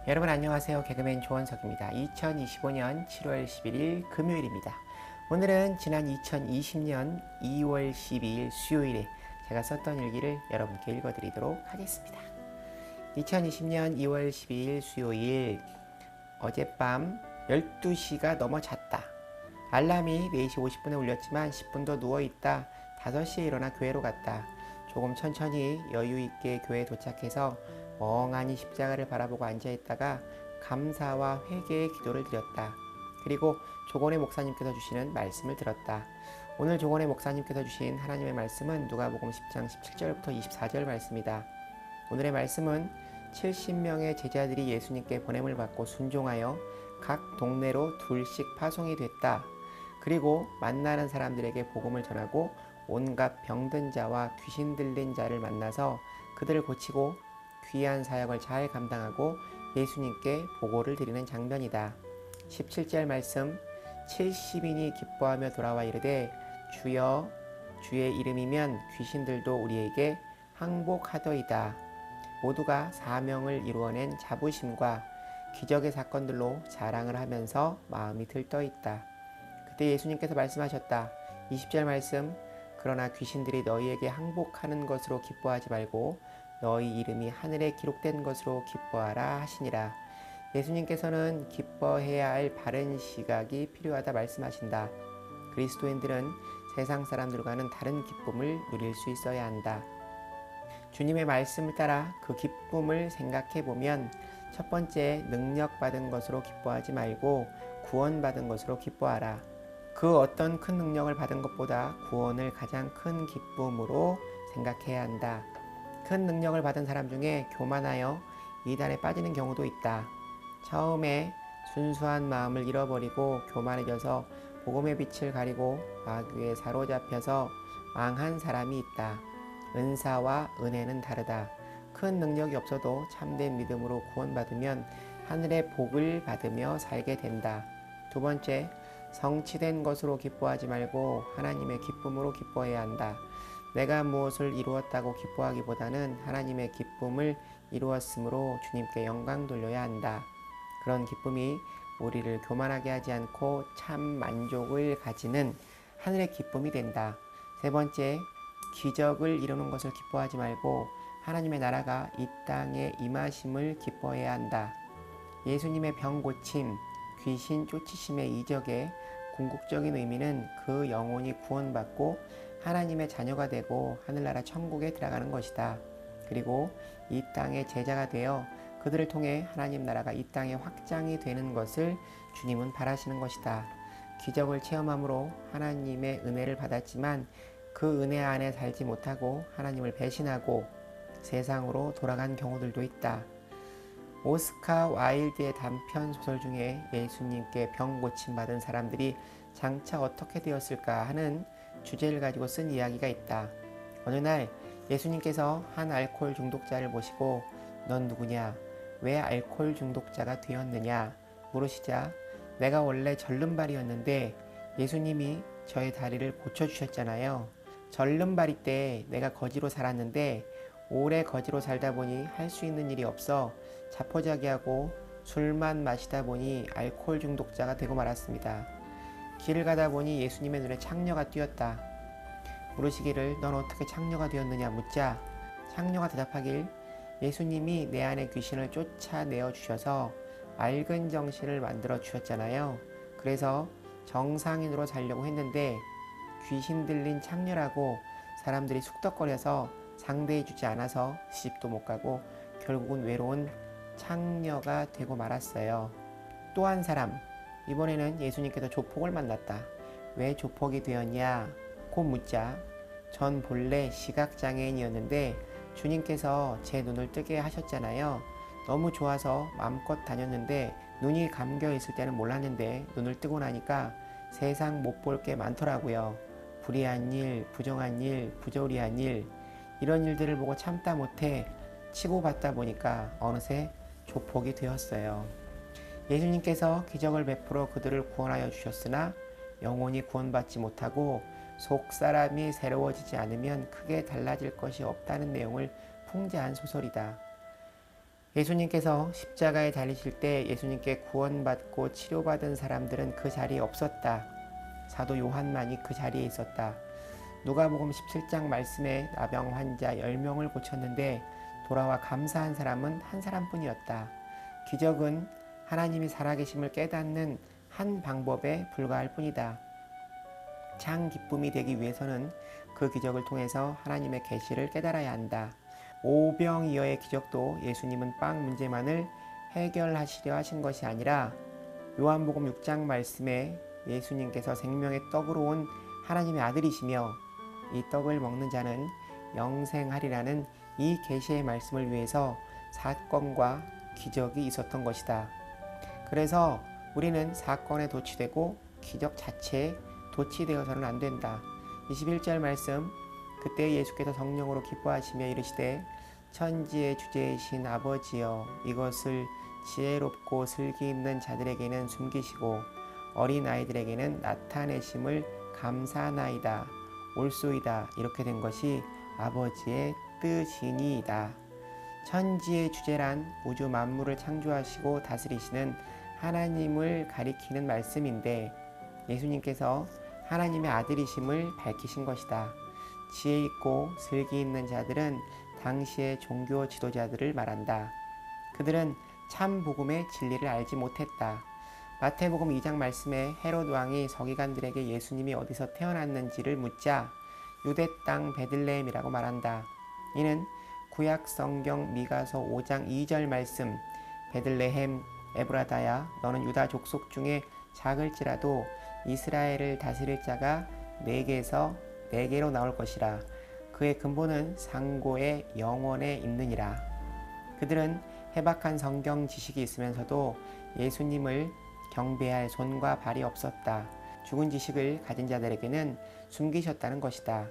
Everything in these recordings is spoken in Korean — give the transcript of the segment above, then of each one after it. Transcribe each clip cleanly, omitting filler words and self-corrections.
여러분 안녕하세요. 개그맨 조원석입니다. 2025년 7월 11일 금요일입니다. 오늘은 지난 2020년 2월 12일 수요일에 제가 썼던 일기를 여러분께 읽어드리도록 하겠습니다. 2020년 2월 12일 수요일 어젯밤 12시가 넘어 잤다. 알람이 4시 50분에 울렸지만 10분 더 누워있다. 5시에 일어나 교회로 갔다. 조금 천천히 여유있게 교회에 도착해서 멍하니 십자가를 바라보고 앉아있다가 감사와 회개의 기도를 드렸다. 그리고 조건의 목사님께서 주시는 말씀을 들었다. 오늘 조건의 목사님께서 주신 하나님의 말씀은 누가복음 10장 17절부터 24절 말씀이다. 오늘의 말씀은 70명의 제자들이 예수님께 보냄을 받고 순종하여 각 동네로 둘씩 파송이 됐다. 그리고 만나는 사람들에게 복음을 전하고 온갖 병든 자와 귀신 들린 자를 만나서 그들을 고치고 귀한 사역을 잘 감당하고 예수님께 보고를 드리는 장면이다. 17절 말씀 70인이 기뻐하며 돌아와 이르되 주여 주의 이름이면 귀신들도 우리에게 항복하더이다. 모두가 사명을 이루어낸 자부심과 기적의 사건들로 자랑을 하면서 마음이 들떠있다. 그때 예수님께서 말씀하셨다. 20절 말씀 그러나 귀신들이 너희에게 항복하는 것으로 기뻐하지 말고 너희 이름이 하늘에 기록된 것으로 기뻐하라 하시니라. 예수님께서는 기뻐해야 할 바른 시각이 필요하다 말씀하신다. 그리스도인들은 세상 사람들과는 다른 기쁨을 누릴 수 있어야 한다. 주님의 말씀을 따라 그 기쁨을 생각해 보면 첫 번째 능력받은 것으로 기뻐하지 말고 구원받은 것으로 기뻐하라. 그 어떤 큰 능력을 받은 것보다 구원을 가장 큰 기쁨으로 생각해야 한다. 큰 능력을 받은 사람 중에 교만하여 이단에 빠지는 경우도 있다. 처음에 순수한 마음을 잃어버리고 교만해져서 복음의 빛을 가리고 마귀에 사로잡혀서 망한 사람이 있다. 은사와 은혜는 다르다. 큰 능력이 없어도 참된 믿음으로 구원받으면 하늘의 복을 받으며 살게 된다. 두 번째, 성취된 것으로 기뻐하지 말고 하나님의 기쁨으로 기뻐해야 한다. 내가 무엇을 이루었다고 기뻐하기보다는 하나님의 기쁨을 이루었으므로 주님께 영광 돌려야 한다. 그런 기쁨이 우리를 교만하게 하지 않고 참 만족을 가지는 하늘의 기쁨이 된다. 세 번째, 기적을 이루는 것을 기뻐하지 말고 하나님의 나라가 이 땅에 임하심을 기뻐해야 한다. 예수님의 병 고침, 귀신 쫓으심의 이적의 궁극적인 의미는 그 영혼이 구원받고 하나님의 자녀가 되고 하늘나라 천국에 들어가는 것이다. 그리고 이 땅의 제자가 되어 그들을 통해 하나님 나라가 이 땅에 확장이 되는 것을 주님은 바라시는 것이다. 기적을 체험함으로 하나님의 은혜를 받았지만 그 은혜 안에 살지 못하고 하나님을 배신하고 세상으로 돌아간 경우들도 있다. 오스카 와일드의 단편 소설 중에 예수님께 병 고침 받은 사람들이 장차 어떻게 되었을까 하는 주제를 가지고 쓴 이야기가 있다. 어느 날 예수님께서 한 알코올 중독자를 보시고 넌 누구냐? 왜 알코올 중독자가 되었느냐? 물으시자 내가 원래 절름발이었는데 예수님이 저의 다리를 고쳐주셨잖아요. 절름발이 때 내가 거지로 살았는데 오래 거지로 살다 보니 할 수 있는 일이 없어 자포자기하고 술만 마시다 보니 알코올 중독자가 되고 말았습니다. 길을 가다 보니 예수님의 눈에 창녀가 띄었다. 물으시기를 넌 어떻게 창녀가 되었느냐 묻자 창녀가 대답하길 예수님이 내 안에 귀신을 쫓아내어 주셔서 맑은 정신을 만들어 주셨잖아요. 그래서 정상인으로 살려고 했는데 귀신 들린 창녀라고 사람들이 쑥덕거려서 상대해 주지 않아서 시집도 못 가고 결국은 외로운 창녀가 되고 말았어요. 또 한 사람, 이번에는 예수님께서 조폭을 만났다. 왜 조폭이 되었냐? 고 묻자 전 본래 시각장애인이었는데 주님께서 제 눈을 뜨게 하셨잖아요. 너무 좋아서 마음껏 다녔는데 눈이 감겨 있을 때는 몰랐는데 눈을 뜨고 나니까 세상 못 볼 게 많더라고요. 불의한 일, 부정한 일, 부조리한 일 이런 일들을 보고 참다 못해 치고받다 보니까 어느새 조폭이 되었어요. 예수님께서 기적을 베풀어 그들을 구원하여 주셨으나 영혼이 구원받지 못하고 속사람이 새로워지지 않으면 크게 달라질 것이 없다는 내용을 풍자한 소설이다. 예수님께서 십자가에 달리실 때 예수님께 구원받고 치료받은 사람들은 그 자리에 없었다. 사도 요한만이 그 자리에 있었다. 누가복음 17장 말씀에 나병 환자 10명을 고쳤는데 돌아와 감사한 사람은 한 사람뿐이었다. 기적은 하나님이 살아계심을 깨닫는 한 방법에 불과할 뿐이다. 참 기쁨이 되기 위해서는 그 기적을 통해서 하나님의 계시를 깨달아야 한다. 오병이어의 기적도 예수님은 빵 문제만을 해결하시려 하신 것이 아니라 요한복음 6장 말씀에 예수님께서 생명의 떡으로 온 하나님의 아들이시며 이 떡을 먹는 자는 영생하리라는 이 계시의 말씀을 위해서 사건과 기적이 있었던 것이다. 그래서 우리는 사건에 도취되고 기적 자체에 도취되어서는 안 된다. 21절 말씀, 그때 예수께서 성령으로 기뻐하시며 이르시되 천지의 주제이신 아버지여 이것을 지혜롭고 슬기 있는 자들에게는 숨기시고 어린 아이들에게는 나타내심을 감사하나이다. 옳소이다. 이렇게 된 것이 아버지의 뜻이니이다. 천지의 주제란 우주 만물을 창조하시고 다스리시는 하나님을 가리키는 말씀인데 예수님께서 하나님의 아들이심을 밝히신 것이다. 지혜 있고 슬기 있는 자들은 당시의 종교 지도자들을 말한다. 그들은 참 복음의 진리를 알지 못했다. 마태복음 2장 말씀에 헤롯 왕이 서기관들에게 예수님이 어디서 태어났는지를 묻자 유대 땅 베들레헴이라고 말한다. 이는 구약 성경 미가서 5장 2절 말씀 베들레헴 에브라다야 너는 유다 족속 중에 작을지라도 이스라엘을 다스릴 자가 네게서 네게로 나올 것이라. 그의 근본은 상고의 영원에 있느니라. 그들은 해박한 성경 지식이 있으면서도 예수님을 경배할 손과 발이 없었다. 죽은 지식을 가진 자들에게는 숨기셨다는 것이다.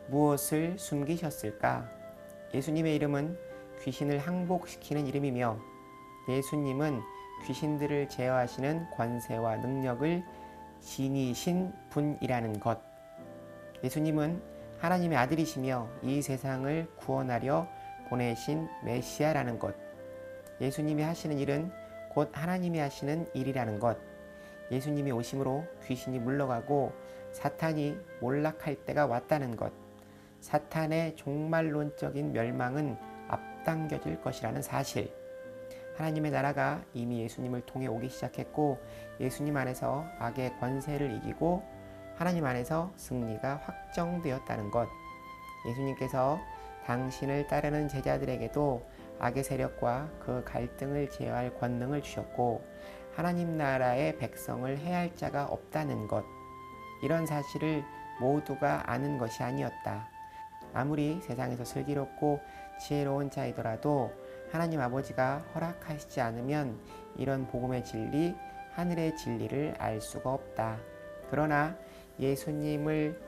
무엇을 숨기셨을까? 예수님의 이름은 귀신을 항복시키는 이름이며 예수님은 귀신들을 제어하시는 권세와 능력을 지니신 분이라는 것. 예수님은 하나님의 아들이시며 이 세상을 구원하려 보내신 메시아라는 것. 예수님이 하시는 일은 곧 하나님이 하시는 일이라는 것. 예수님이 오심으로 귀신이 물러가고 사탄이 몰락할 때가 왔다는 것. 사탄의 종말론적인 멸망은 앞당겨질 것이라는 사실. 하나님의 나라가 이미 예수님을 통해 오기 시작했고 예수님 안에서 악의 권세를 이기고 하나님 안에서 승리가 확정되었다는 것. 예수님께서 당신을 따르는 제자들에게도 악의 세력과 그 갈등을 제어할 권능을 주셨고 하나님 나라의 백성을 해할 자가 없다는 것. 이런 사실을 모두가 아는 것이 아니었다. 아무리 세상에서 슬기롭고 지혜로운 자이더라도 하나님 아버지가 허락하시지 않으면 이런 복음의 진리, 하늘의 진리를 알 수가 없다. 그러나 예수님을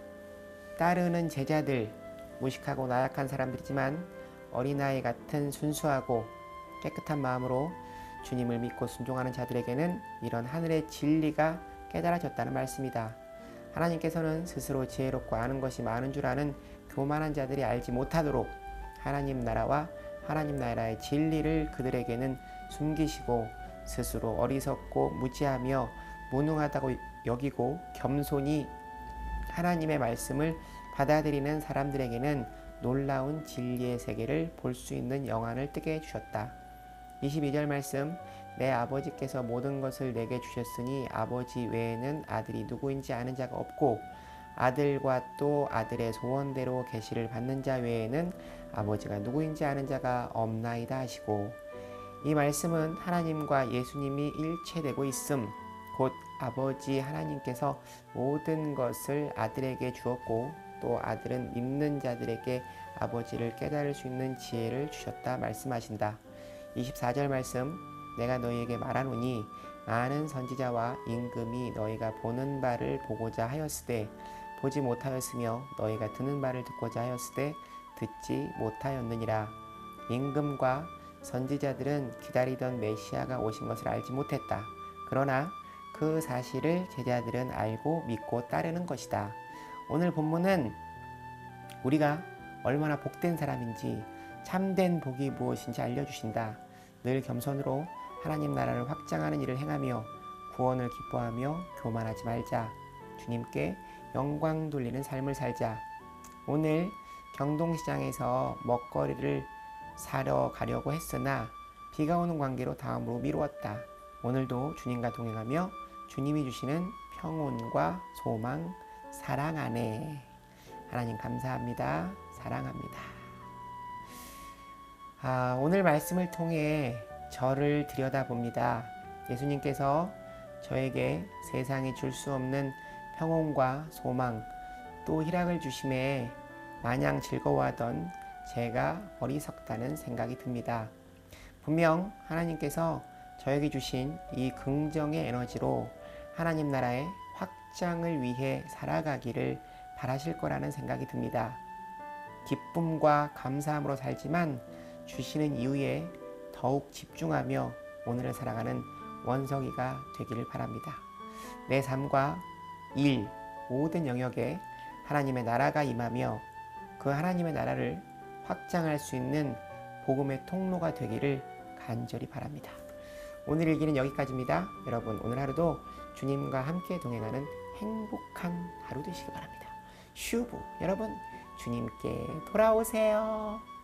따르는 제자들, 무식하고 나약한 사람들이지만 어린아이 같은 순수하고 깨끗한 마음으로 주님을 믿고 순종하는 자들에게는 이런 하늘의 진리가 깨달아졌다는 말씀이다. 하나님께서는 스스로 지혜롭고 아는 것이 많은 줄 아는 교만한 자들이 알지 못하도록 하나님 나라와 하나님 나라의 진리를 그들에게는 숨기시고 스스로 어리석고 무지하며 무능하다고 여기고 겸손히 하나님의 말씀을 받아들이는 사람들에게는 놀라운 진리의 세계를 볼 수 있는 영안을 뜨게 해주셨다. 22절 말씀, 내 아버지께서 모든 것을 내게 주셨으니 아버지 외에는 아들이 누구인지 아는 자가 없고 아들과 또 아들의 소원대로 계시를 받는 자 외에는 아버지가 누구인지 아는 자가 없나이다 하시고, 이 말씀은 하나님과 예수님이 일체되고 있음, 곧 아버지 하나님께서 모든 것을 아들에게 주었고 또 아들은 믿는 자들에게 아버지를 깨달을 수 있는 지혜를 주셨다 말씀하신다. 24절 말씀, 내가 너희에게 말하노니 많은 선지자와 임금이 너희가 보는 바를 보고자 하였으되 보지 못하였으며 너희가 듣는 바를 듣고자 하였으되 듣지 못하였느니라. 임금과 선지자들은 기다리던 메시아가 오신 것을 알지 못했다. 그러나 그 사실을 제자들은 알고 믿고 따르는 것이다. 오늘 본문은 우리가 얼마나 복된 사람인지 참된 복이 무엇인지 알려주신다. 늘 겸손으로 하나님 나라를 확장하는 일을 행하며 구원을 기뻐하며 교만하지 말자. 주님께 영광 돌리는 삶을 살자. 오늘 경동시장에서 먹거리를 사러 가려고 했으나 비가 오는 관계로 다음으로 미루었다. 오늘도 주님과 동행하며 주님이 주시는 평온과 소망, 사랑 안에 하나님 감사합니다. 사랑합니다. 오늘 말씀을 통해 저를 들여다봅니다. 예수님께서 저에게 세상이 줄 수 없는 평온과 소망 또 희락을 주심에 마냥 즐거워하던 제가 어리석다는 생각이 듭니다. 분명 하나님께서 저에게 주신 이 긍정의 에너지로 하나님 나라의 확장을 위해 살아가기를 바라실 거라는 생각이 듭니다. 기쁨과 감사함으로 살지만 주시는 이유에 더욱 집중하며 오늘을 살아가는 원석이가 되기를 바랍니다. 내 삶과 일, 모든 영역에 하나님의 나라가 임하며 그 하나님의 나라를 확장할 수 있는 복음의 통로가 되기를 간절히 바랍니다. 오늘 일기는 여기까지입니다. 여러분 오늘 하루도 주님과 함께 동행하는 행복한 하루 되시기 바랍니다. 슈브 여러분 주님께 돌아오세요.